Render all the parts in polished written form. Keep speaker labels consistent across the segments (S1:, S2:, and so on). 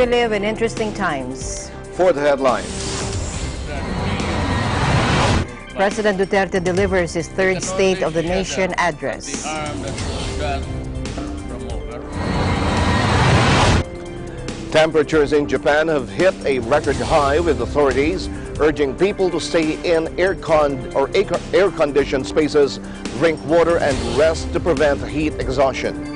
S1: We live in interesting times.
S2: For the headlines.
S1: President Duterte delivers his third State of the Nation address.
S2: Temperatures in Japan have hit a record high, with authorities urging people to stay in air-conditioned spaces, drink water, and rest to prevent heat exhaustion.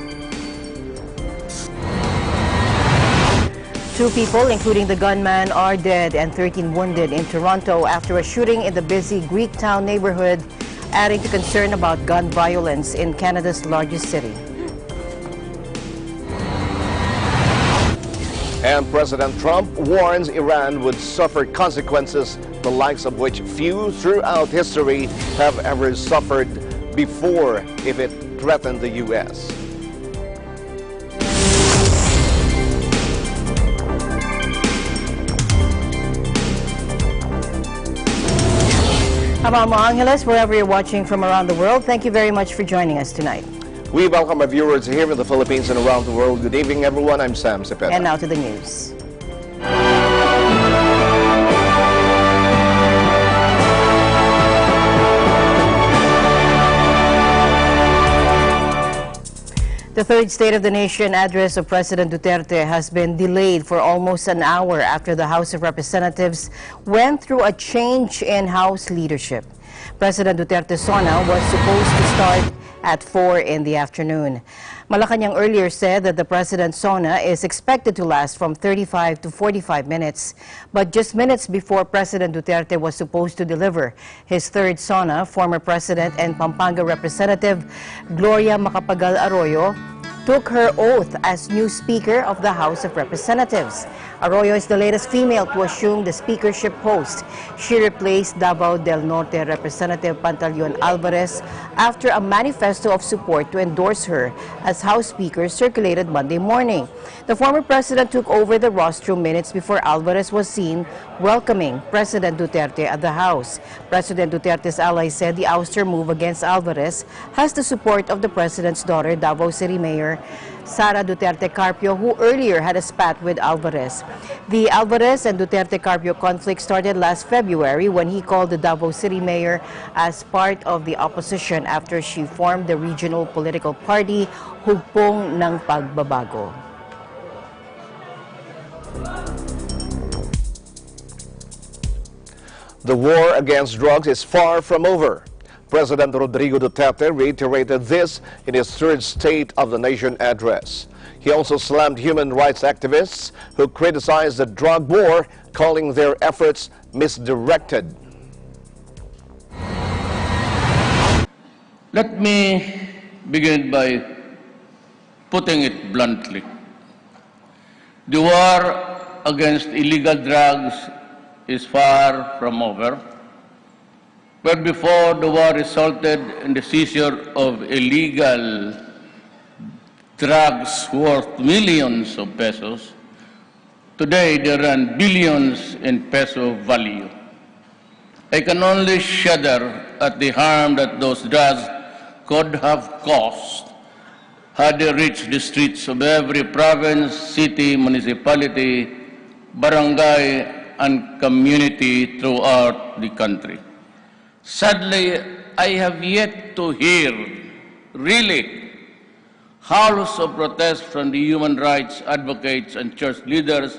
S1: 2 people, including the gunman, are dead and 13 wounded in Toronto after a shooting in the busy Greektown neighborhood, adding to concern about gun violence in Canada's largest city.
S2: And President Trump warns Iran would suffer consequences the likes of which few throughout history have ever suffered before if it threatened the U.S.
S1: Habang Angeles, wherever you're watching from around the world, thank you very much for joining us tonight.
S2: We welcome our viewers here in the Philippines and around the world. Good evening, everyone. I'm Sam Cepeda.
S1: And now to the news. The third State of the Nation address of President Duterte has been delayed for almost an hour after the House of Representatives went through a change in House leadership. President Duterte's SONA was supposed to start at 4 in the afternoon. Malacanang earlier said that the President's SONA is expected to last from 35 to 45 minutes. But just minutes before President Duterte was supposed to deliver his third SONA, former President and Pampanga Representative Gloria Macapagal Arroyo took her oath as new Speaker of the House of Representatives. Arroyo is the latest female to assume the speakership post. She replaced Davao del Norte Representative Pantaleon Alvarez after a manifesto of support to endorse her as House Speaker circulated Monday morning. The former president took over the rostrum minutes before Alvarez was seen welcoming President Duterte at the House. President Duterte's allies said the ouster move against Alvarez has the support of the president's daughter, Davao City Mayor Sara Duterte Carpio, who earlier had a spat with Alvarez. The Alvarez and Duterte Carpio conflict started last February when he called the Davao City Mayor as part of the opposition after she formed the regional political party Hugpong ng Pagbabago.
S2: The war against drugs is far from over. President Rodrigo Duterte reiterated this in his third State of the Nation address. He also slammed human rights activists who criticized the drug war, calling their efforts misdirected.
S3: Let me begin by putting it bluntly. The war against illegal drugs is far from over. Where before the war resulted in the seizure of illegal drugs worth millions of pesos, today they run billions in peso value. I can only shudder at the harm that those drugs could have caused had they reached the streets of every province, city, municipality, barangay, and community throughout the country. Sadly, I have yet to hear, really, howls of protest from the human rights advocates and church leaders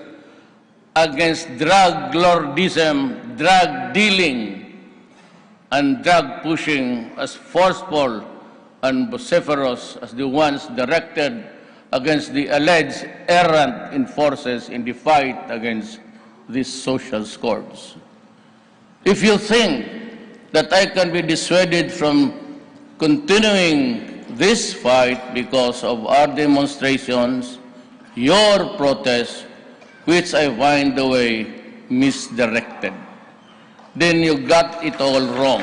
S3: against drug lordism, drug dealing, and drug pushing as forceful and vociferous as the ones directed against the alleged errant enforcers in the fight against these social scourge. If you think that I can be dissuaded from continuing this fight because of our demonstrations, your protests, which I find the way misdirected, then you got it all wrong.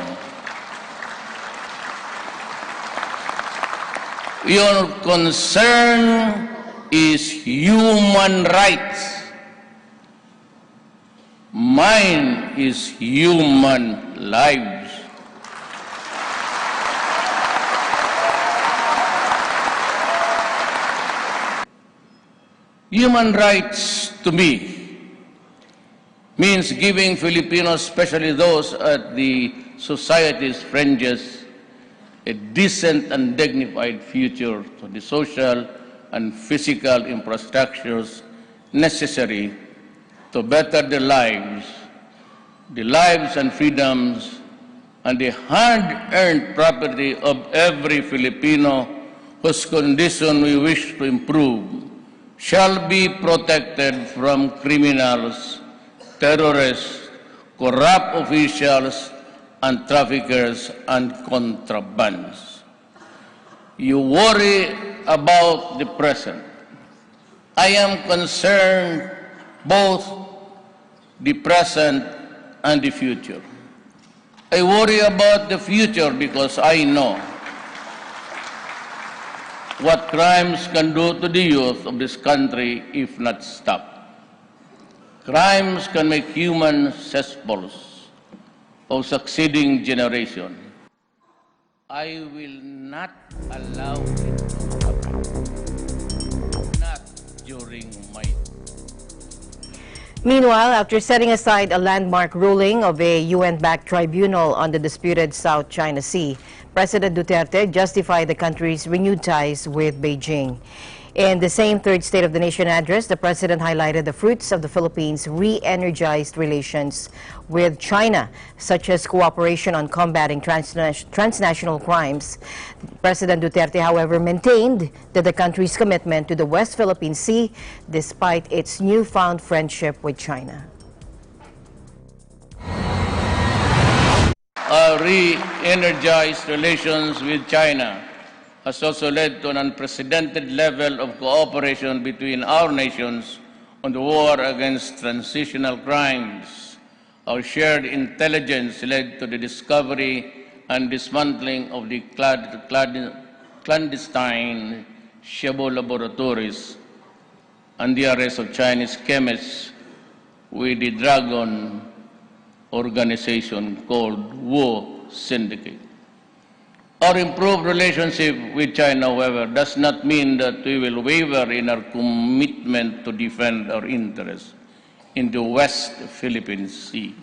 S3: Your concern is human rights. Mine is human lives. Human rights to me means giving Filipinos, especially those at the society's fringes, a decent and dignified future to the social and physical infrastructures necessary to better their lives and freedoms, and the hard-earned property of every Filipino whose condition we wish to improve shall be protected from criminals, terrorists, corrupt officials, and traffickers and contrabands. You worry about the present. I am concerned both the present and the future. I worry about the future because I know what crimes can do to the youth of this country if not stopped. Crimes can make human cesspools of succeeding generation. I will not allow it to happen. Not during my.
S1: Meanwhile, after setting aside a landmark ruling of a UN-backed tribunal on the disputed South China Sea, President Duterte justified the country's renewed ties with Beijing. In the same third State of the Nation address, the president highlighted the fruits of the Philippines' re-energized relations with China, such as cooperation on combating transnational crimes. President Duterte, however, maintained that the country's commitment to the West Philippine Sea, despite its newfound friendship with China.
S3: Our re-energized relations with China has also led to an unprecedented level of cooperation between our nations on the war against transitional crimes. Our shared intelligence led to the discovery and dismantling of the clandestine Shabu laboratories and the arrest of Chinese chemists with the Dragon organization called Wu Syndicate. Our improved relationship with China, however, does not mean that we will waver in our commitment to defend our interests in the West Philippine Sea.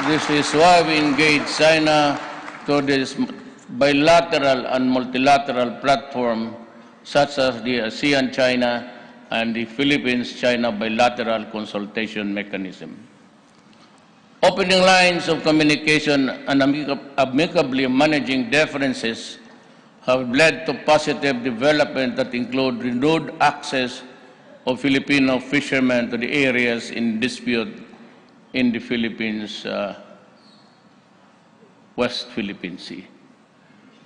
S3: This is why we engage China through this bilateral and multilateral platform, such as the ASEAN-China and the Philippines-China bilateral consultation mechanism. Opening lines of communication and amicably managing differences have led to positive development that include renewed access of Filipino fishermen to the areas in dispute in the Philippines, West Philippine Sea.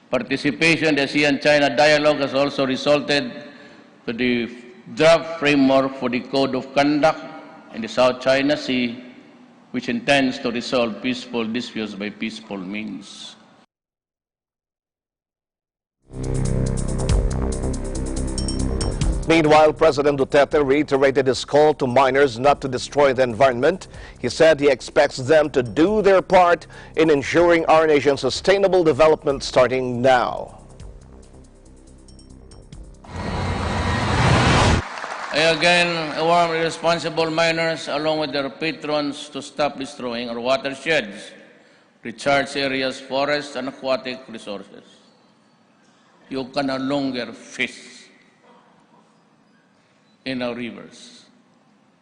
S3: Participation in the ASEAN-China dialogue has also resulted to the draft framework for the Code of Conduct in the South China Sea, which intends to resolve peaceful disputes by peaceful means.
S2: Meanwhile, President Duterte reiterated his call to miners not to destroy the environment. He said he expects them to do their part in ensuring our nation's sustainable development starting now.
S3: I again warn responsible miners along with their patrons to stop destroying our watersheds, recharge areas, forests, and aquatic resources. You can no longer fish in our rivers.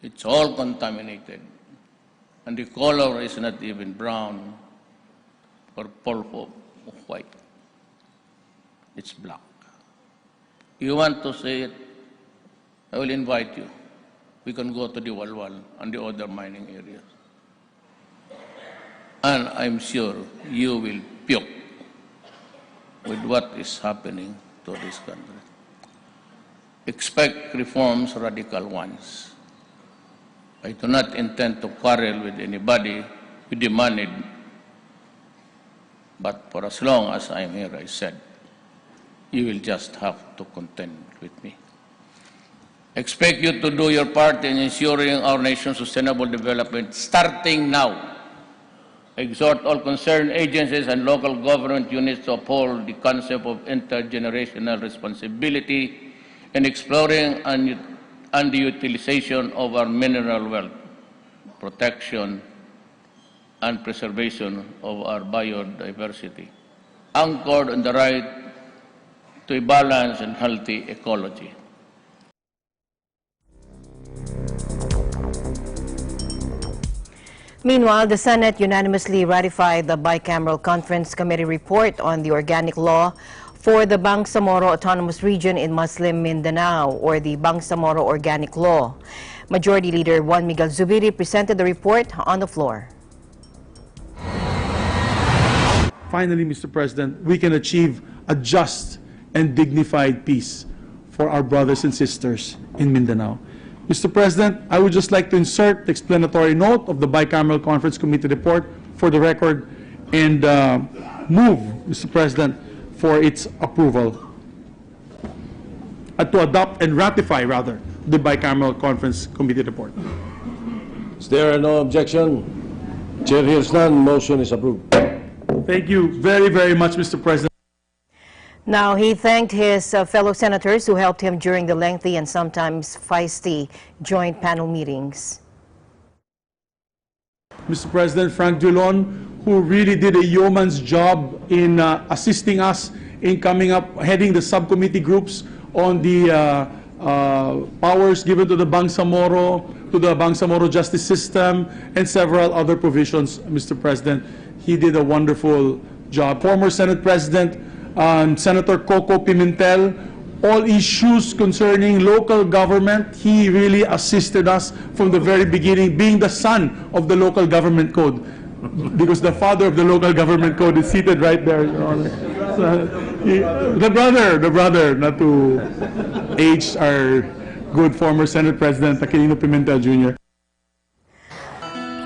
S3: It's all contaminated, and the color is not even brown or purple or white. It's black. You want to see it? I will invite you. We can go to the Walwal and the other mining areas. And I'm sure you will puke with what is happening to this country. Expect reforms, radical ones. I do not intend to quarrel with anybody with the money, but for as long as I'm here, I said, you will just have to contend with me. Expect you to do your part in ensuring our nation's sustainable development starting now. exhort all concerned agencies and local government units to uphold the concept of intergenerational responsibility in exploring and the utilization of our mineral wealth, protection and preservation of our biodiversity, anchored on the right to a balanced and healthy ecology.
S1: Meanwhile, the Senate unanimously ratified the bicameral conference committee report on the organic law for the Bangsamoro Autonomous Region in Muslim Mindanao, or the Bangsamoro Organic Law. Majority Leader Juan Miguel Zubiri presented the report on the floor.
S4: Finally, Mr. President, we can achieve a just and dignified peace for our brothers and sisters in Mindanao. Mr. President, I would just like to insert the explanatory note of the bicameral conference committee report for the record and move, Mr. President, for its approval. To adopt and ratify, rather, the bicameral conference committee report.
S5: Is there no objection? Chair hears none. Motion is approved.
S4: Thank you very, very much, Mr. President.
S1: Now, he thanked his fellow senators who helped him during the lengthy and sometimes feisty joint panel meetings.
S4: Mr. President, Frank Dulon, who really did a yeoman's job in assisting us in coming up, heading the subcommittee groups on the powers given to the Bangsamoro justice system, and several other provisions, Mr. President. He did a wonderful job. Former Senate President Senator Coco Pimentel, all issues concerning local government, he really assisted us from the very beginning, being the son of the local government code, because the father of the local government code is seated right there, Your Honor. So, the brother, not to age our good former Senate President Aquilino Pimentel Jr.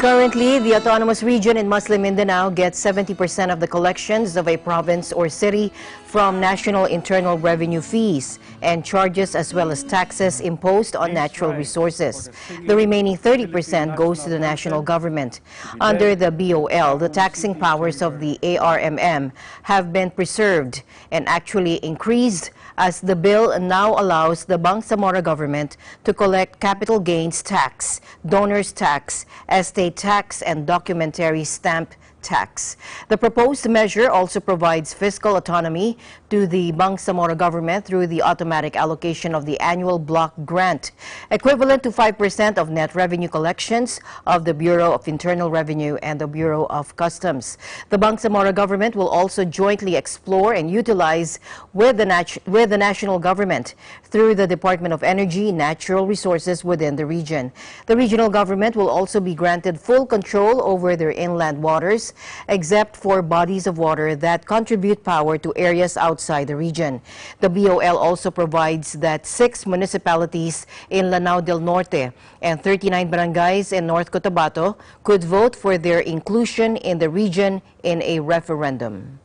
S1: Currently, the autonomous region in Muslim Mindanao gets 70% of the collections of a province or city from national internal revenue fees and charges, as well as taxes imposed on natural resources. The remaining 30% goes to the national government. Under the BOL, the taxing powers of the ARMM have been preserved and actually increased, as the bill now allows the Bangsamoro government to collect capital gains tax, donors tax, estate tax, and documentary stamp tax. The proposed measure also provides fiscal autonomy to the Bangsamoro government through the automatic allocation of the annual block grant, equivalent to 5% of net revenue collections of the Bureau of Internal Revenue and the Bureau of Customs. The Bangsamoro government will also jointly explore and utilize with the national government through the Department of Energy natural resources within the region. The regional government will also be granted full control over their inland waters, except for bodies of water that contribute power to areas outside the region. The BOL also provides that 6 municipalities in Lanao del Norte and 39 barangays in North Cotabato could vote for their inclusion in the region in a referendum.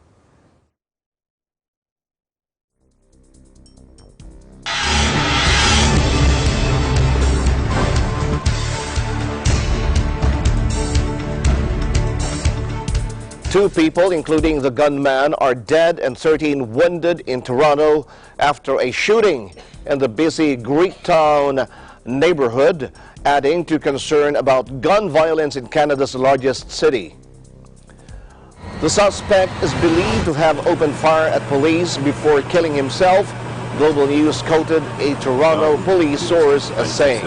S2: Two people, including the gunman, are dead and 13 wounded in Toronto after a shooting in the busy Greektown neighborhood, adding to concern about gun violence in Canada's largest city. The suspect is believed to have opened fire at police before killing himself, Global News quoted a Toronto police source as saying.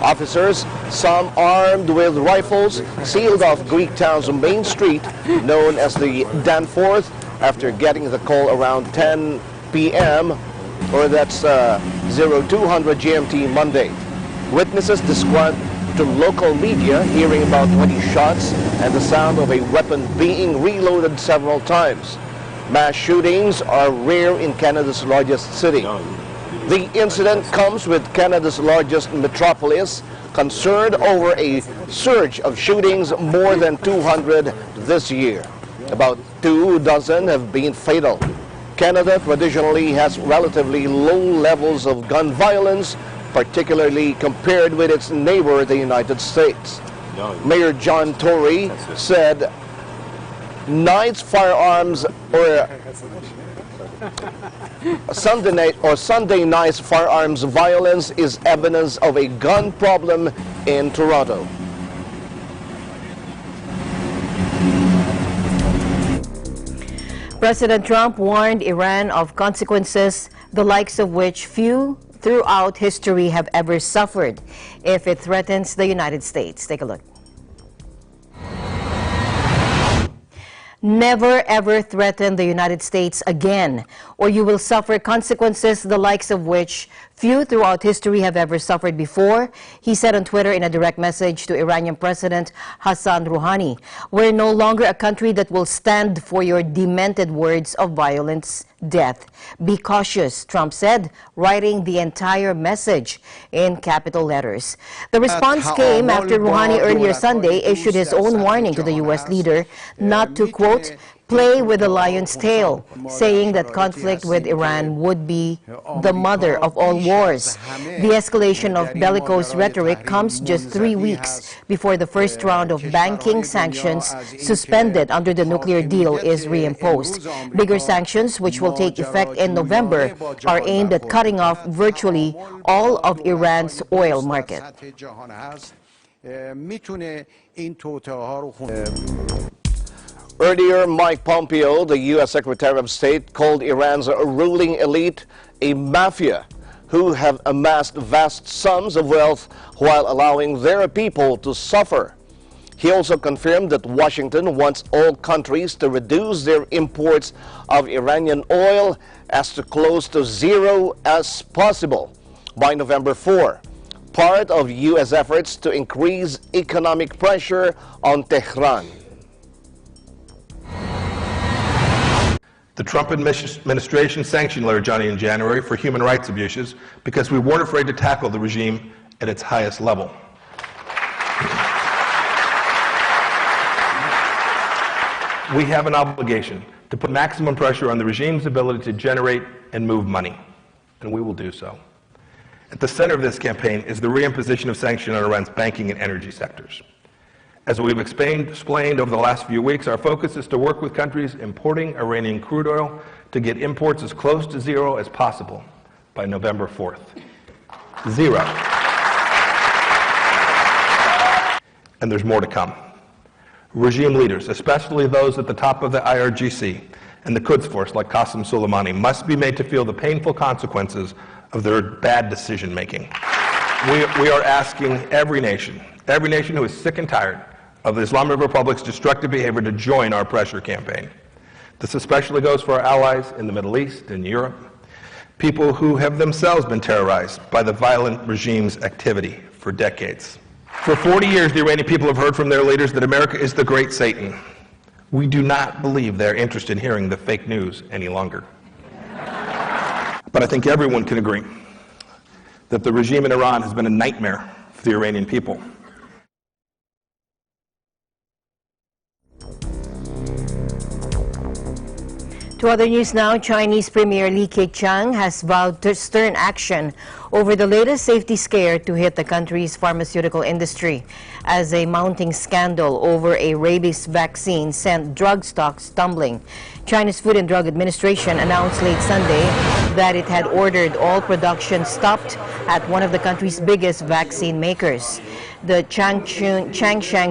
S2: Officers, some armed with rifles, sealed off Greektown's main street, known as the Danforth, after getting the call around 10 p.m., or that's 0200 GMT Monday. Witnesses described to local media hearing about 20 shots and the sound of a weapon being reloaded several times. Mass shootings are rare in Canada's largest city. The incident comes with Canada's largest metropolis concerned over a surge of shootings, more than 200 this year. About 2 dozen have been fatal. Canada traditionally has relatively low levels of gun violence, particularly compared with its neighbor, the United States. Mayor John Tory said night's firearms or Sunday night's firearms violence is evidence of a gun problem in Toronto.
S1: President Trump warned Iran of consequences the likes of which few throughout history have ever suffered if it threatens the United States. Take a look. Never ever threaten the United States again, or you will suffer consequences the likes of which few throughout history have ever suffered before, he said on Twitter in a direct message to Iranian President Hassan Rouhani. We're no longer a country that will stand for your demented words of violence, death. Be cautious, Trump said, writing the entire message in capital letters. The response came after Rouhani earlier Sunday issued his own warning to the U.S. leader not to, quote, play with the lion's tail, saying that conflict with Iran would be the mother of all wars. The escalation of bellicose rhetoric comes just 3 weeks before the first round of banking sanctions suspended under the nuclear deal is reimposed. Bigger sanctions, which will take effect in November, are aimed at cutting off virtually all of Iran's oil market.
S2: Earlier, Mike Pompeo, the U.S. Secretary of State, called Iran's ruling elite a mafia who have amassed vast sums of wealth while allowing their people to suffer. He also confirmed that Washington wants all countries to reduce their imports of Iranian oil as close to zero as possible by November 4, part of U.S. efforts to increase economic pressure on Tehran.
S6: The Trump administration sanctioned Larijani in January for human rights abuses because we weren't afraid to tackle the regime at its highest level. We have an obligation to put maximum pressure on the regime's ability to generate and move money, and we will do so. At the center of this campaign is the reimposition of sanctions on Iran's banking and energy sectors. As we've explained over the last few weeks, our focus is to work with countries importing Iranian crude oil to get imports as close to zero as possible by November 4th. Zero. And there's more to come. Regime leaders, especially those at the top of the IRGC and the Quds Force like Qasem Soleimani, must be made to feel the painful consequences of their bad decision making. We are asking every nation who is sick and tired of the Islamic Republic's destructive behavior to join our pressure campaign. This especially goes for our allies in the Middle East and Europe, people who have themselves been terrorized by the violent regime's activity for decades. For 40 years, the Iranian people have heard from their leaders that America is the great Satan. We do not believe they're interested in hearing the fake news any longer. But I think everyone can agree that the regime in Iran has been a nightmare for the Iranian people.
S1: To other news now, Chinese Premier Li Keqiang has vowed stern action over the latest safety scare to hit the country's pharmaceutical industry as a mounting scandal over a rabies vaccine sent drug stocks tumbling. China's Food and Drug Administration announced late Sunday that it had ordered all production stopped at one of the country's biggest vaccine makers, the Changshan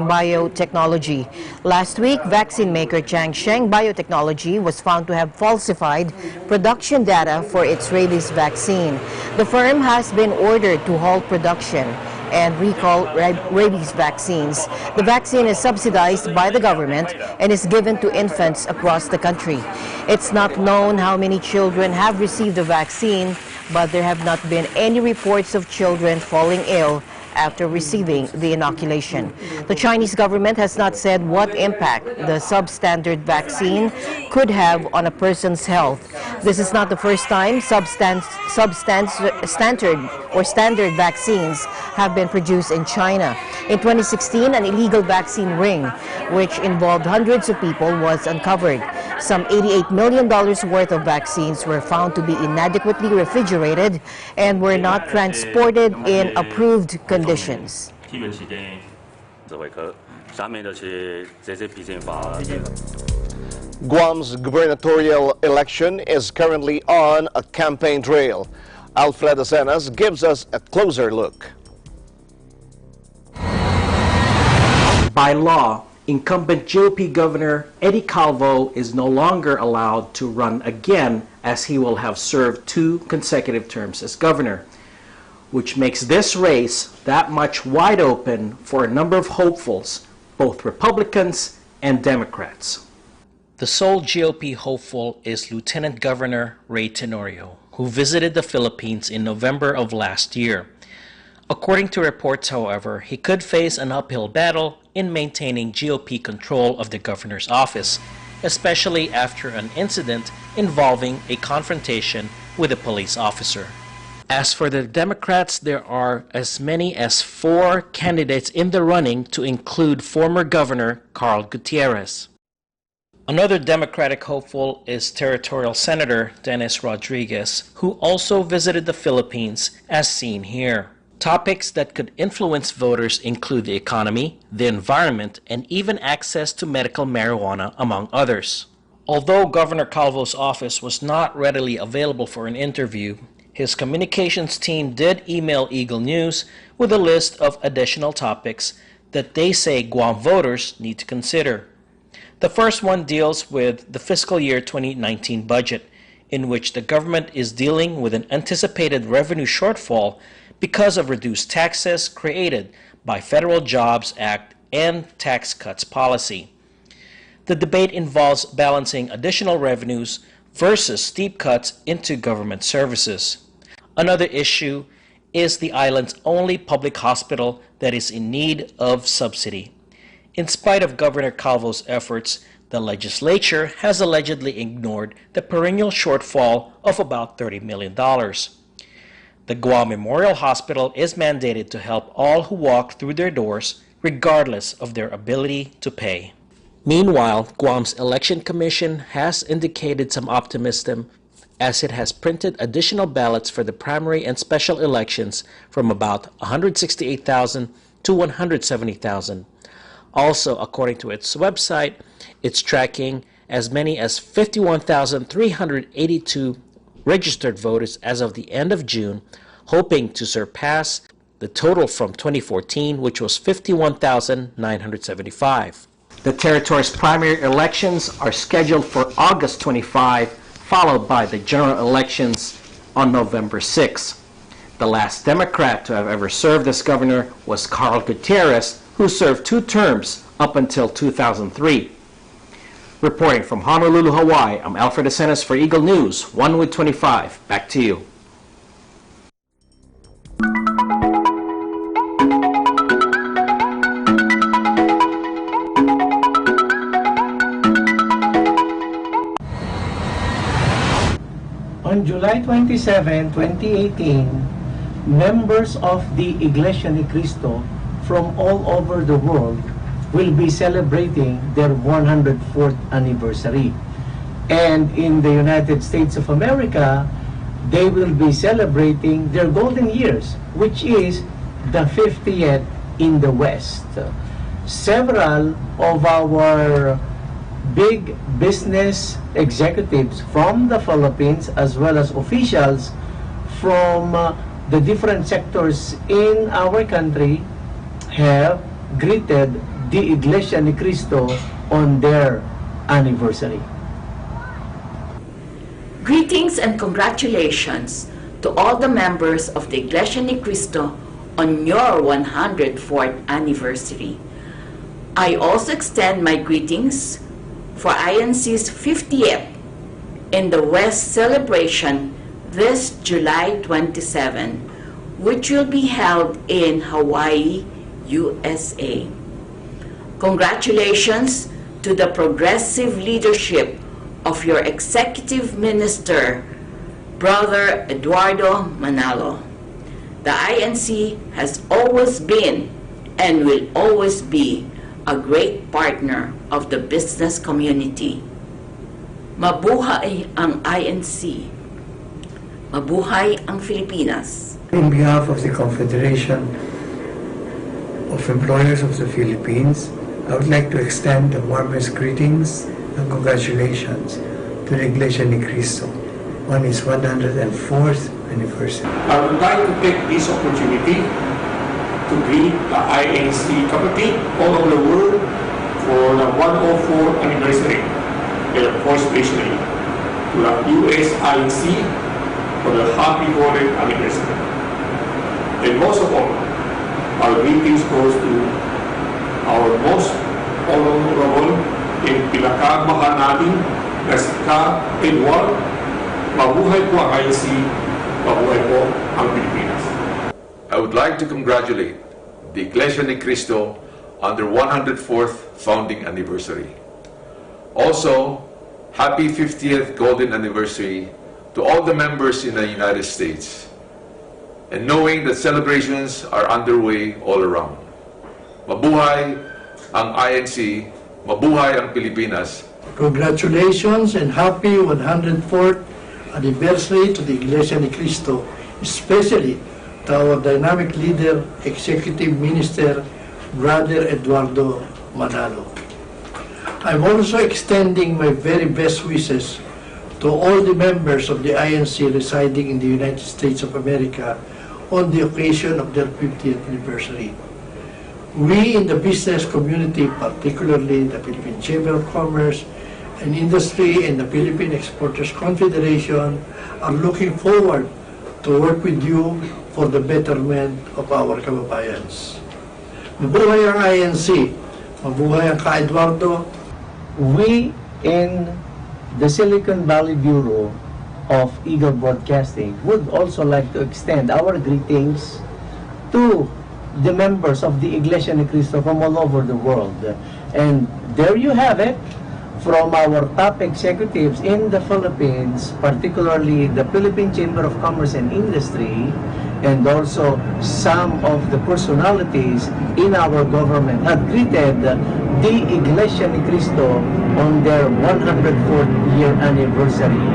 S1: Biotechnology. Last week, vaccine maker Changshan Biotechnology was found to have falsified production data for its rabies vaccine. The firm has been ordered to halt production and recall rabies vaccines. The vaccine is subsidized by the government and is given to infants across the country. It's not known how many children have received the vaccine, but there have not been any reports of children falling ill after receiving the inoculation. The Chinese government has not said what impact the substandard vaccine could have on a person's health. This is not the first time standard vaccines have been produced in China. In 2016, an illegal vaccine ring, which involved hundreds of people, was uncovered. Some $88 million worth of vaccines were found to be inadequately refrigerated and were not transported in approved conditions.
S7: 下面就是这些批准法。
S2: Guam's gubernatorial election is currently on a campaign trail. Alfred Asenas gives us a closer look.
S8: By law, incumbent GOP Governor Eddie Calvo is no longer allowed to run again, as he will have served 2 consecutive terms as governor, which makes this race that much wide open for a number of hopefuls, both Republicans and Democrats. The sole GOP hopeful is Lieutenant Governor Ray Tenorio, who visited the Philippines in November of last year. According to reports, however, he could face an uphill battle in maintaining GOP control of the governor's office, especially after an incident involving a confrontation with a police officer. As for the Democrats, there are as many as 4 candidates in the running, to include former Governor Carl Gutierrez. Another Democratic hopeful is Territorial Senator Dennis Rodriguez, who also visited the Philippines, as seen here. Topics that could influence voters include the economy, the environment, and even access to medical marijuana, among others. Although Governor Calvo's office was not readily available for an interview, his communications team did email Eagle News with a list of additional topics that they say Guam voters need to consider. The first one deals with the fiscal year 2019 budget, in which the government is dealing with an anticipated revenue shortfall because of reduced taxes created by Federal Jobs Act and tax cuts policy. The debate involves balancing additional revenues versus steep cuts into government services. Another issue is the island's only public hospital that is in need of subsidy. In spite of Governor Calvo's efforts, the legislature has allegedly ignored the perennial shortfall of about $30 million. The Guam Memorial Hospital is mandated to help all who walk through their doors, regardless of their ability to pay. Meanwhile, Guam's Election Commission has indicated some optimism, as it has printed additional ballots for the primary and special elections from about 168,000 to 170,000. Also, according to its website, it's tracking as many as 51,382 registered voters as of the end of June, hoping to surpass the total from 2014, which was 51,975. The territory's primary elections are scheduled for August 25, followed by the general elections on November 6. The last Democrat to have ever served as governor was Carl Gutierrez, who served 2 terms up until 2003. Reporting from Honolulu, Hawaii, I'm Alfred Asenas for Eagle News, 1 with 25. Back to you.
S9: On July 27, 2018, members of the Iglesia ni Cristo from all over the world will be celebrating their 104th anniversary. And in the United States of America, they will be celebrating their golden years, which is the 50th in the West. Several of our big business executives from the Philippines, as well as officials from the different sectors in our country, have greeted the Iglesia ni Cristo on their anniversary.
S10: Greetings and congratulations to all the members of the Iglesia ni Cristo on your 104th anniversary. I also extend my greetings for INC's 50th in the West celebration this July 27, which will be held in Hawaii, USA. Congratulations to the progressive leadership of your Executive Minister, Brother Eduardo Manalo. The INC has always been and will always be a great partner of the business community. Mabuhay ang INC. Mabuhay ang Filipinas.
S9: In behalf of the Confederation of Employers of the Philippines, I would like to extend the warmest greetings and congratulations to the Iglesia ni Cristo on its 104th anniversary.
S11: I would like to take this opportunity to greet the INC committee all over the world for the 104th anniversary, and of course especially to the US INC for the happy 40th anniversary. And most of all, our greetings goes to our most honorable and pinakamahal natin na si Ka Edward. Mabuhay po ang INC, mabuhay po ang Pilipinas.
S12: I would like to congratulate the Iglesia ni Cristo on their 104th founding anniversary. Also, happy 50th golden anniversary to all the members in the United States. And knowing that celebrations are underway all around. Mabuhay ang INC, mabuhay ang Pilipinas.
S9: Congratulations and happy 104th anniversary to the Iglesia ni Cristo, especially to our dynamic leader, Executive Minister, Brother Eduardo Manalo. I'm also extending my very best wishes to all the members of the INC residing in the United States of America on the occasion of their 50th anniversary. We in the business community, particularly the Philippine Chamber of Commerce and Industry and the Philippine Exporters Confederation, are looking forward to work with you for the betterment of our kababayans. Mabuhay ang INC, mabuhay ang Ka-Eduardo. We in the Silicon Valley Bureau of Eagle Broadcasting would also like to extend our greetings to the members of the Iglesia ni Cristo from all over the world. And there you have it, from our top executives in the Philippines, particularly the Philippine Chamber of Commerce and Industry, and also some of the personalities in our government have greeted the Iglesia ni Cristo on their 104th year anniversary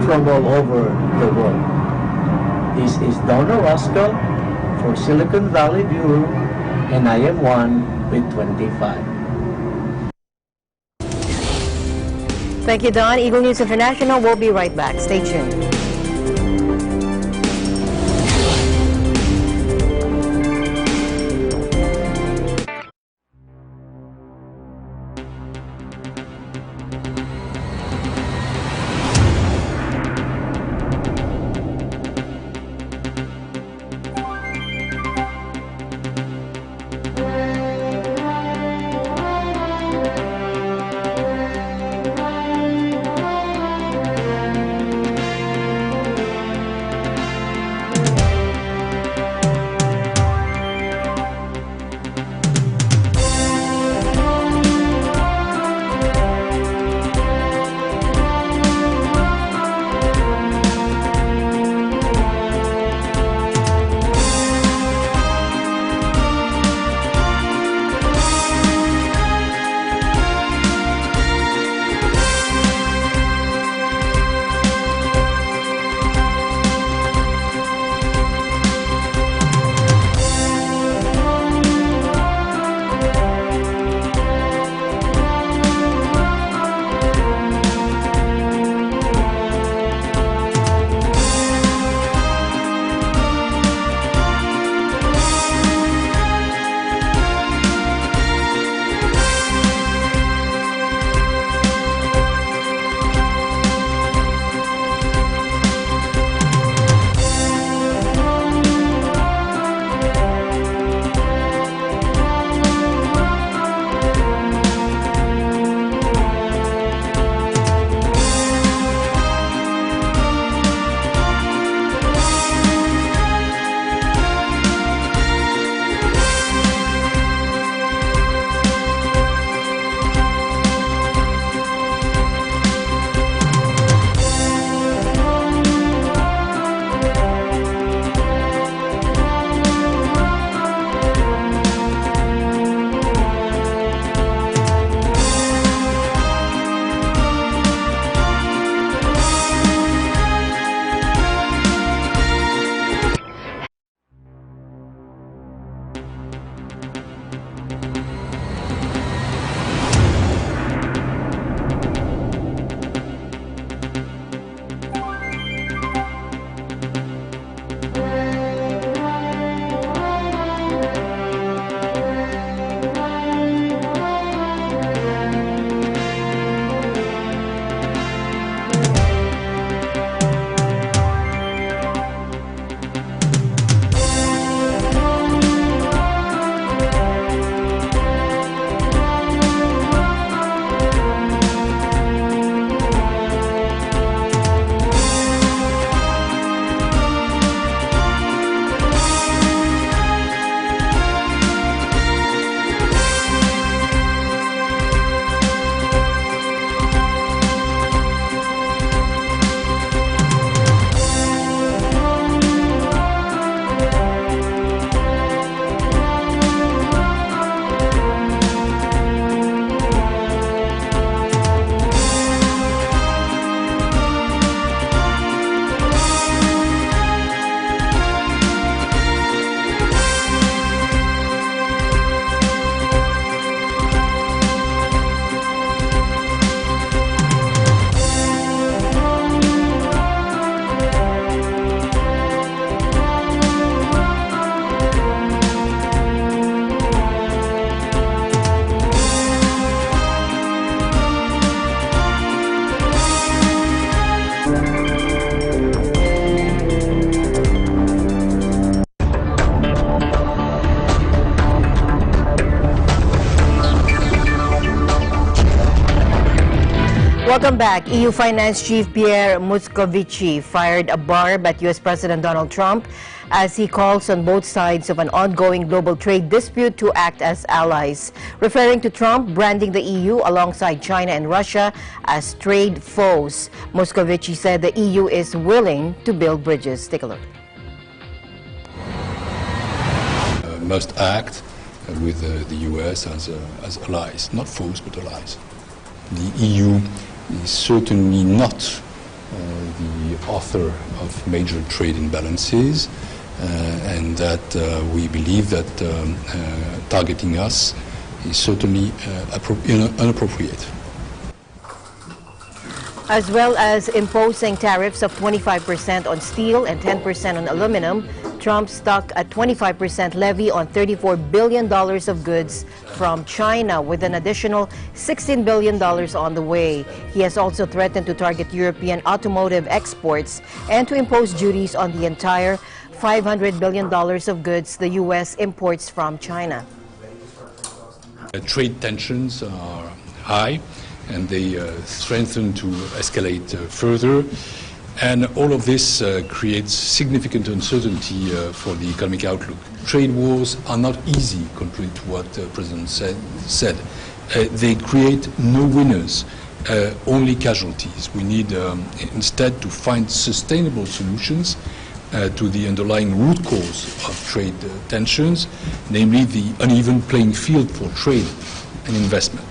S9: from all over the world. This is Don Orozco for Silicon Valley Bureau, and I am one with 25.
S1: Thank you, Don. Eagle News International will be right back. Stay tuned. Welcome back. EU Finance Chief Pierre Moscovici fired a barb at U.S. President Donald Trump as he calls on both sides of an ongoing global trade dispute to act as allies, referring to Trump branding the EU alongside China and Russia as trade foes. Moscovici said the EU is willing to build bridges. Take a look.
S13: Must act with the US as allies, not foes, but allies. The EU is certainly not the author of major trade imbalances, and that we believe that targeting us is certainly inappropriate.
S1: As well as imposing tariffs of 25% on steel and 10% on aluminum, Trump stuck a 25% levy on $34 billion of goods from China, with an additional $16 billion on the way. He has also threatened to target European automotive exports and to impose duties on the entire $500 billion of goods the U.S. imports from China.
S13: Trade tensions are high, and they threaten to escalate further. And all of this creates significant uncertainty for the economic outlook. Trade wars are not easy, contrary to what the President said. They create no winners, only casualties. We need instead to find sustainable solutions to the underlying root cause of trade tensions, namely the uneven playing field for trade and investment.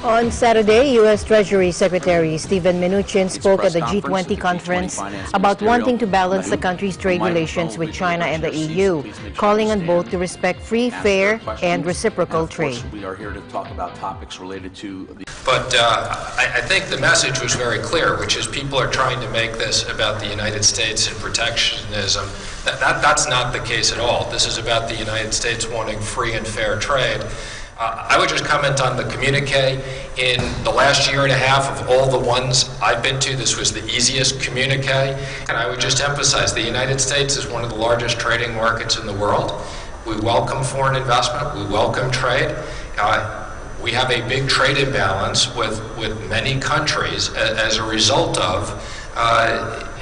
S1: On Saturday, U.S. Treasury Secretary Steven Mnuchin spoke at the G20 conference about wanting to balance the country's trade relations with China and the EU, calling on both to respect free, fair, and reciprocal trade.
S14: We are here to talk about topics related to the...
S15: But I think the message was very clear, which is people are trying to make this about the United States and protectionism. That's not the case at all. This is about the United States wanting free and fair trade. I would just comment on the communique. In the last year and a half of all the ones I've been to, this was the easiest communique. And I would just emphasize the United States is one of the largest trading markets in the world. We welcome foreign investment. We welcome trade. We have a big trade imbalance with many countries as a result of,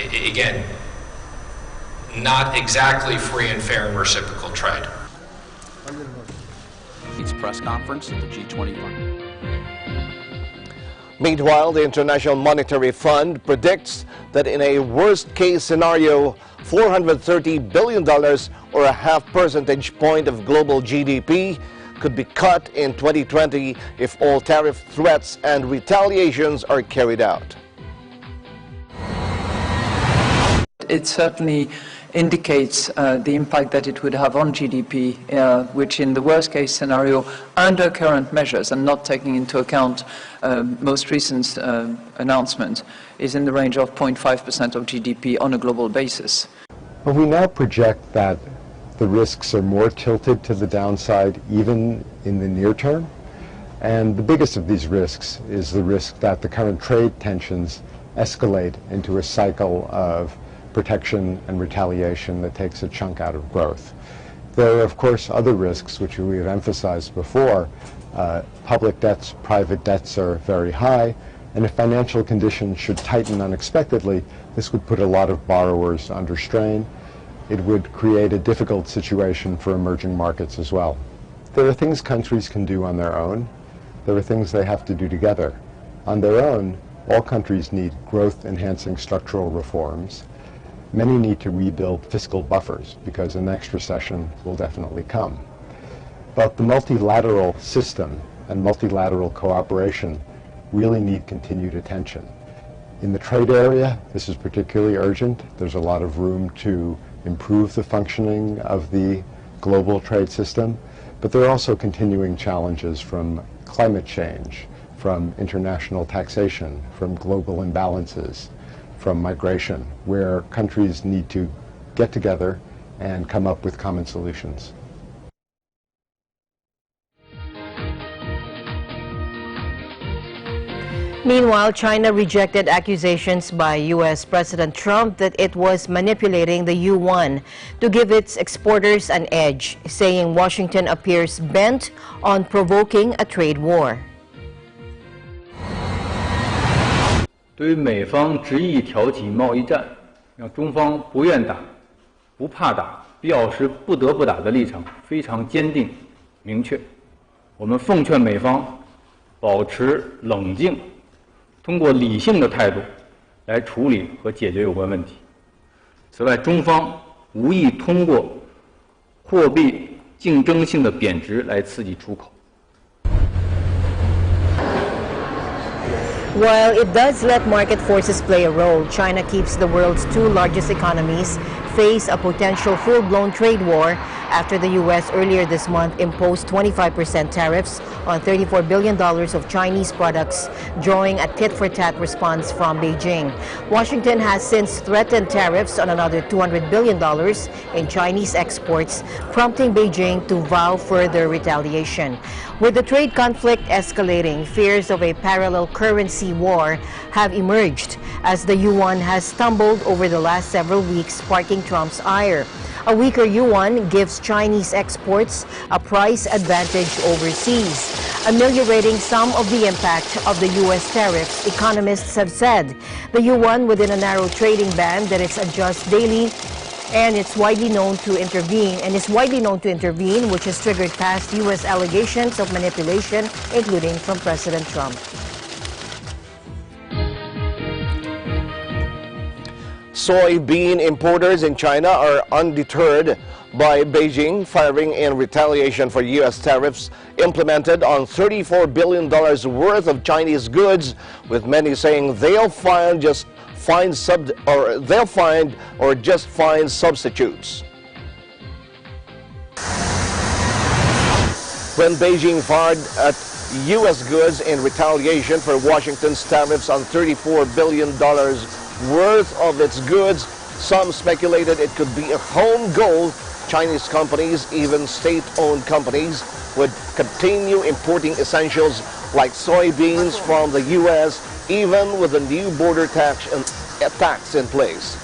S15: again, not exactly free and fair and reciprocal trade.
S14: press conference at the G20 Fund.
S2: Meanwhile, the International Monetary Fund predicts that in a worst-case scenario, $430 billion, or a half percentage point of global GDP, could be cut in 2020 if all tariff threats and retaliations are carried out.
S16: It certainly indicates the impact that it would have on GDP, which in the worst case scenario, under current measures and not taking into account most recent announcement, is in the range of 0.5% of GDP on a global basis.
S17: Well, we now project that the risks are more tilted to the downside even in the near term. And the biggest of these risks is the risk that the current trade tensions escalate into a cycle of protection and retaliation that takes a chunk out of growth. There are, of course, other risks which we have emphasized before. Public debts, private debts are very high, and if financial conditions should tighten unexpectedly, this would put a lot of borrowers under strain. It would create a difficult situation for emerging markets as well. There are things countries can do on their own. There are things they have to do together. On their own, all countries need growth-enhancing structural reforms. Many need to rebuild fiscal buffers because the next recession will definitely come. But the multilateral system and multilateral cooperation really need continued attention. In the trade area, this is particularly urgent. There's a lot of room to improve the functioning of the global trade system, but there are also continuing challenges from climate change, from international taxation, from global imbalances, from migration, where countries need to get together and come up with common solutions.
S1: Meanwhile, China rejected accusations by U.S. President Trump that it was manipulating the yuan to give its exporters an edge, saying Washington appears bent on provoking a trade war.
S18: 对于美方执意挑起贸易战，让中方不愿打、不怕打、必要时不得不打的立场非常坚定、明确。我们奉劝美方保持冷静，通过理性的态度来处理和解决有关问题。此外，中方无意通过货币竞争性的贬值来刺激出口。
S1: While it does let market forces play a role, China keeps the world's two largest economies face a potential full-blown trade war after the U.S. earlier this month imposed 25% tariffs on $34 billion of Chinese products, drawing a tit-for-tat response from Beijing. Washington has since threatened tariffs on another $200 billion in Chinese exports, prompting Beijing to vow further retaliation. With the trade conflict escalating, fears of a parallel currency war have emerged as the yuan has stumbled over the last several weeks, sparking Trump's ire. A weaker yuan gives Chinese exports a price advantage overseas. Ameliorating some of the impact of the U.S. tariffs, economists have said. The yuan within a narrow trading band that it adjusts daily and is widely known to intervene, which has triggered past U.S. allegations of manipulation, including from President Trump.
S2: Soybean importers in China are undeterred by Beijing firing in retaliation for U.S. tariffs implemented on $34 billion worth of Chinese goods, with many saying they'll find or just find substitutes. When Beijing fired at U.S. goods in retaliation for Washington's tariffs on $34 billion worth of its goods, some speculated it could be a home goal. Chinese companies, even state-owned companies, would continue importing essentials like soybeans from the U.S. even with the new border tax in place.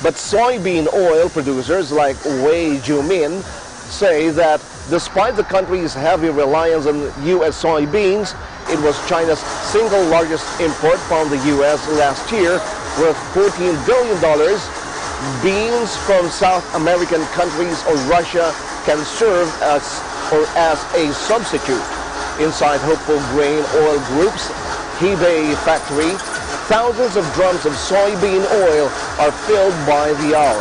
S2: But soybean oil producers like Wei Jumin say that despite the country's heavy reliance on U.S. soybeans, it was China's single largest import from the U.S. last year, worth $14 billion. Beans from South American countries or Russia can serve as a substitute. Inside Hopeful Grain Oil Group's Hebei factory, thousands of drums of soybean oil are filled by the hour.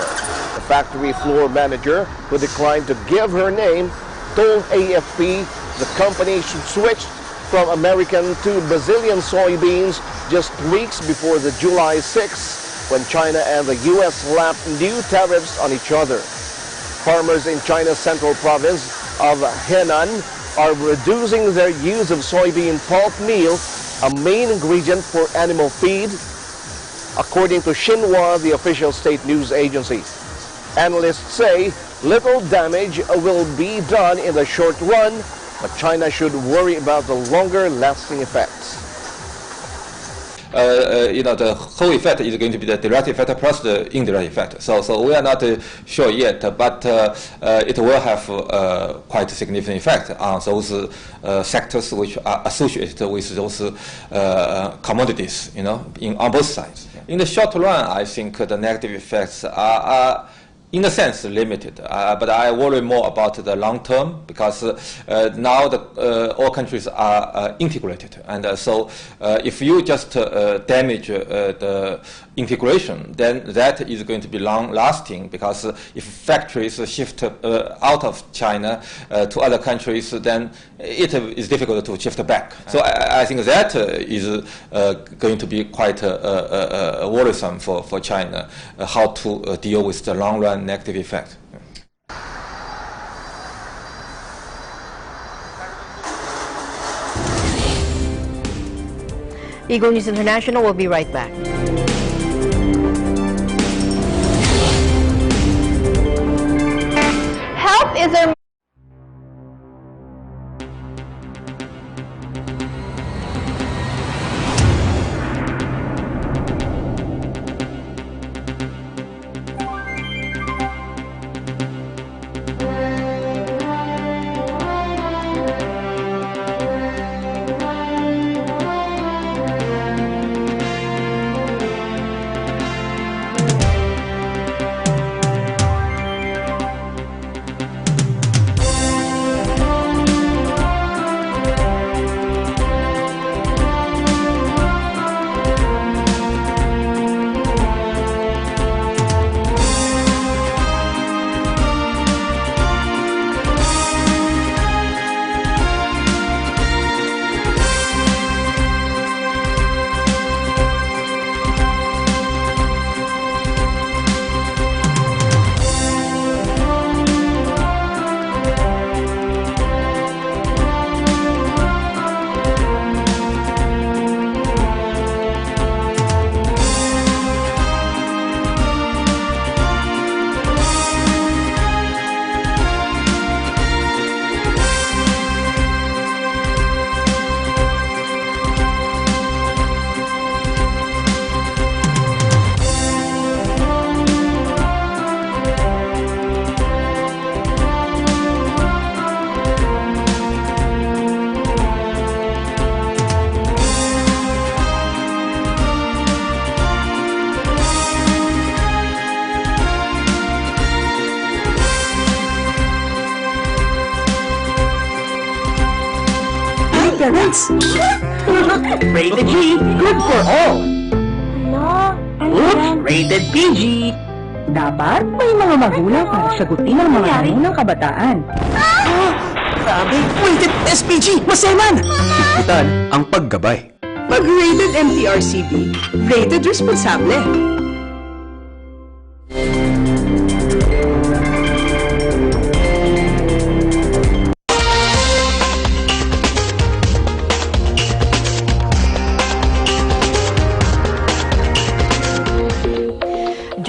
S2: The factory floor manager, who declined to give her name, told AFP the company switched from American to Brazilian soybeans just weeks before the July 6th, when China and the U.S. slapped new tariffs on each other. Farmers in China's central province of Henan are reducing their use of soybean pulp meal, a main ingredient for animal feed, according to Xinhua, the official state news agency. Analysts say little damage will be done in the short run, but China should worry about the longer-lasting effects.
S19: The whole effect is going to be the direct effect plus the indirect effect. So we are not sure yet, but it will have quite a significant effect on those sectors which are associated with those commodities, on both sides. In the short run, I think the negative effects are in a sense limited, but I worry more about the long term, because now all countries are integrated, and so if you just damage the integration, then that is going to be long lasting, because if factories shift out of China to other countries, then it is difficult to shift back. So I think that is going to be quite worrisome for China, how to deal with the long run negative effect.
S1: Eagle News International will be right back.
S20: Health is our parents. Rated G, good for all. Oops, rated PG. Dapat may mga magulang para sagutin ang mga tanong ng kabataan. Grabe, rated SPG, maselan.
S21: Itan ang paggabay.
S20: Pag rated MTRCB, rated responsable.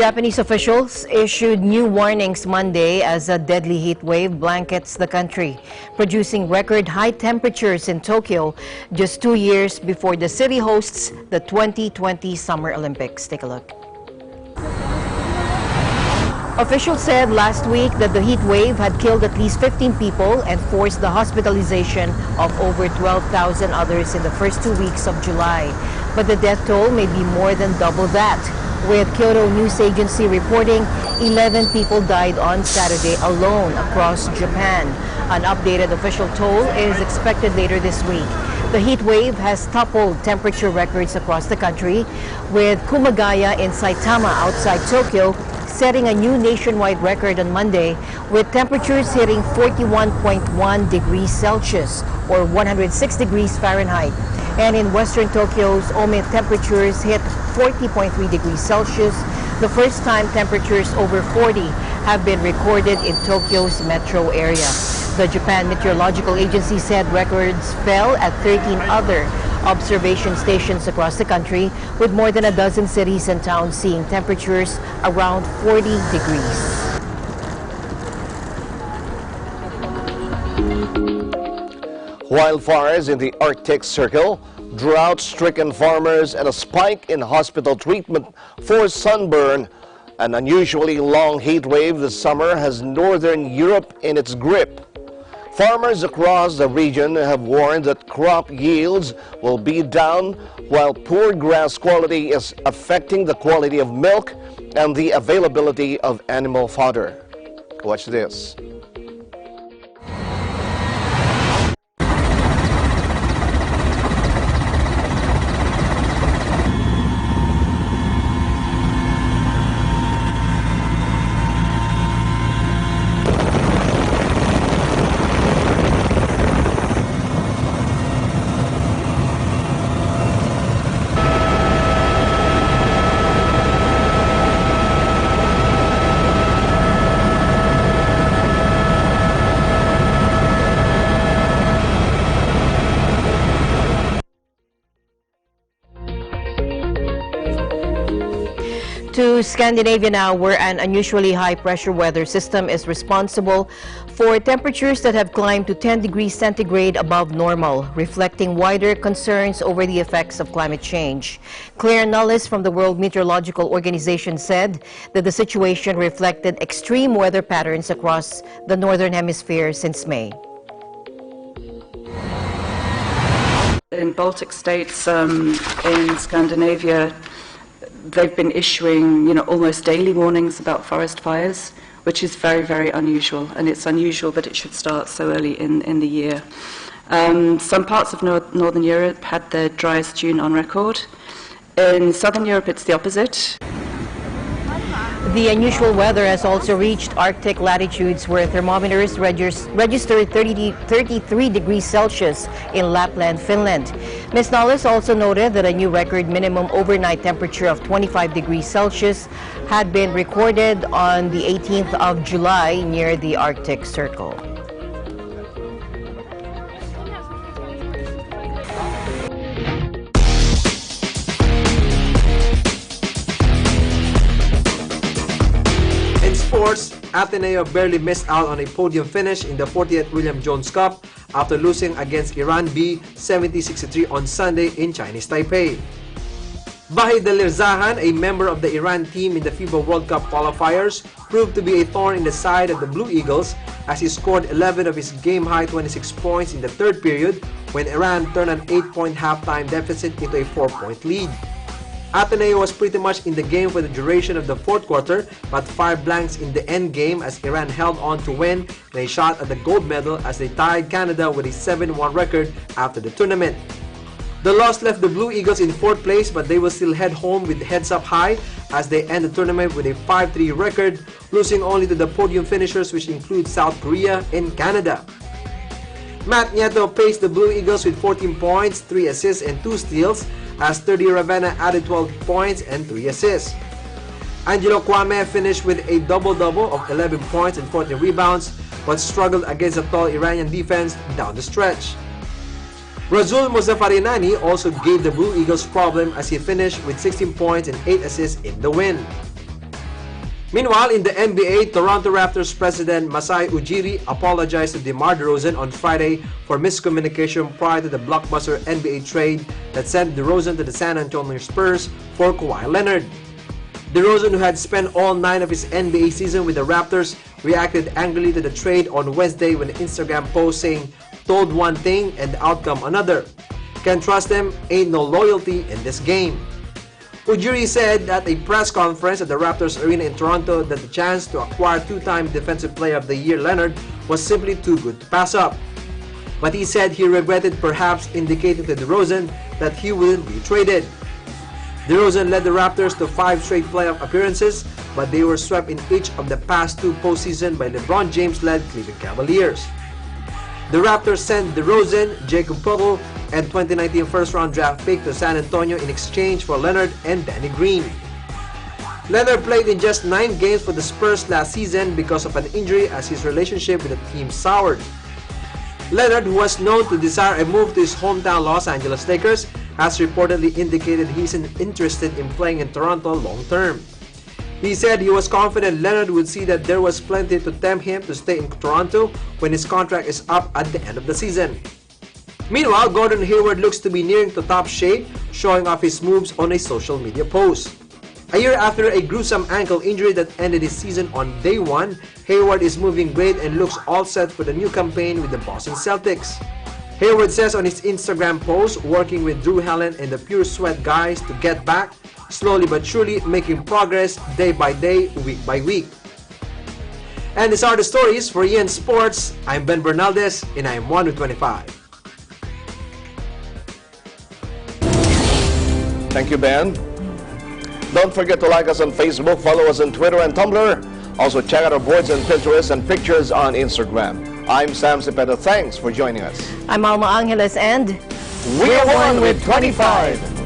S1: Japanese officials issued new warnings Monday as a deadly heat wave blankets the country, producing record high temperatures in Tokyo just 2 years before the city hosts the 2020 Summer Olympics. Take a look. Officials said last week that the heat wave had killed at least 15 people and forced the hospitalization of over 12,000 others in the first 2 weeks of July. But the death toll may be more than double that, with Kyoto News Agency reporting 11 people died on Saturday alone across Japan. An updated official toll is expected later this week. The heat wave has toppled temperature records across the country, with Kumagaya in Saitama outside Tokyo setting a new nationwide record on Monday, with temperatures hitting 41.1 degrees Celsius or 106 degrees Fahrenheit. And in western Tokyo's Ome, temperatures hit 40.3 degrees Celsius, the first time temperatures over 40 have been recorded in Tokyo's metro area. The Japan Meteorological Agency said records fell at 13 other observation stations across the country, with more than a dozen cities and towns seeing temperatures around 40 degrees.
S2: Wildfires in the Arctic Circle, drought-stricken farmers, and a spike in hospital treatment for sunburn. An unusually long heat wave this summer has northern Europe in its grip. Farmers across the region have warned that crop yields will be down, while poor grass quality is affecting the quality of milk and the availability of animal fodder. Watch this.
S1: To Scandinavia now, where an unusually high pressure weather system is responsible for temperatures that have climbed to 10 degrees centigrade above normal, reflecting wider concerns over the effects of climate change. Claire Nullis from the World Meteorological Organization said that the situation reflected extreme weather patterns across the northern hemisphere since May.
S22: In Baltic states, in Scandinavia, they've been issuing, almost daily warnings about forest fires, which is very, very unusual. And it's unusual that it should start so early in the year. Some parts of Northern Europe had their driest June on record. In Southern Europe, it's the opposite.
S1: The unusual weather has also reached Arctic latitudes, where thermometers registered 33 degrees Celsius in Lapland, Finland. Ms. Nullis also noted that a new record minimum overnight temperature of 25 degrees Celsius had been recorded on the 18th of July near the Arctic Circle.
S23: Sports, Ateneo barely missed out on a podium finish in the 40th William Jones Cup after losing against Iran B 70-63 on Sunday in Chinese Taipei. Vahid Delirzahan, a member of the Iran team in the FIBA World Cup qualifiers, proved to be a thorn in the side of the Blue Eagles as he scored 11 of his game-high 26 points in the third period when Iran turned an 8-point halftime deficit into a 4-point lead. Ateneo was pretty much in the game for the duration of the fourth quarter, but 5 blanks in the end game as Iran held on to win and a shot at the gold medal as they tied Canada with a 7-1 record after the tournament. The loss left the Blue Eagles in 4th place, but they will still head home with heads up high as they end the tournament with a 5-3 record, losing only to the podium finishers, which include South Korea and Canada. Matt Nieto paced the Blue Eagles with 14 points, 3 assists, and 2 steals, as 30 Ravenna added 12 points and 3 assists. Angelo Kwame finished with a double-double of 11 points and 14 rebounds, but struggled against a tall Iranian defense down the stretch. Razul Muzaffarinani also gave the Blue Eagles problem as he finished with 16 points and 8 assists in the win. Meanwhile, in the NBA, Toronto Raptors president Masai Ujiri apologized to DeMar DeRozan on Friday for miscommunication prior to the blockbuster NBA trade that sent DeRozan to the San Antonio Spurs for Kawhi Leonard. DeRozan, who had spent all 9 of his NBA season with the Raptors, reacted angrily to the trade on Wednesday with an Instagram post saying, "Told one thing and the outcome another. Can't trust them, ain't no loyalty in this game." Ujiri said at a press conference at the Raptors Arena in Toronto that the chance to acquire 2-time Defensive Player of the Year Leonard was simply too good to pass up. But he said he regretted perhaps indicating to DeRozan that he wouldn't be traded. DeRozan led the Raptors to 5 straight playoff appearances, but they were swept in each of the past 2 postseasons by LeBron James-led Cleveland Cavaliers. The Raptors sent DeRozan, Jacob Poeltl, and 2019 first-round draft pick to San Antonio in exchange for Leonard and Danny Green. Leonard played in just 9 games for the Spurs last season because of an injury as his relationship with the team soured. Leonard, who was known to desire a move to his hometown Los Angeles Lakers, has reportedly indicated he isn't interested in playing in Toronto long-term. He said he was confident Leonard would see that there was plenty to tempt him to stay in Toronto when his contract is up at the end of the season. Meanwhile, Gordon Hayward looks to be nearing to top shape, showing off his moves on a social media post. A year after a gruesome ankle injury that ended his season on day 1, Hayward is moving great and looks all set for the new campaign with the Boston Celtics. Hayward says on his Instagram post, working with Drew Helen and the Pure Sweat guys to get back, slowly but surely making progress day by day, week by week. And these are the stories for EN Sports. I'm Ben Bernaldez and I'm 1 with 25.
S2: Thank you, Ben. Don't forget to like us on Facebook, follow us on Twitter and Tumblr. Also check out our boards and Pinterest and pictures on Instagram. I'm Sam Cepeda. Thanks for joining us.
S1: I'm Alma Angeles and
S2: we're 1 with 25.